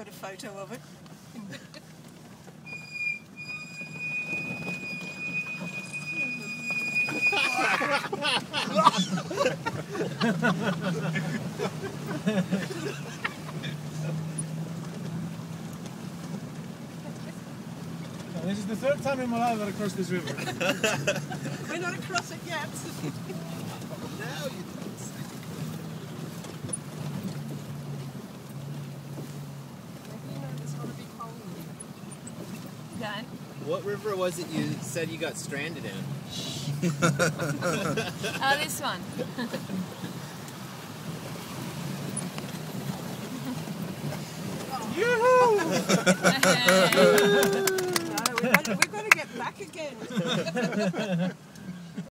got a photo of it. This is the third time in my life that I crossed this river. We're not across it yet. Now you don't say. You know there's got to be cold. Done. What river was it you said you got stranded in? Oh, this one. Yoo-hoo! No, we've got to get back again.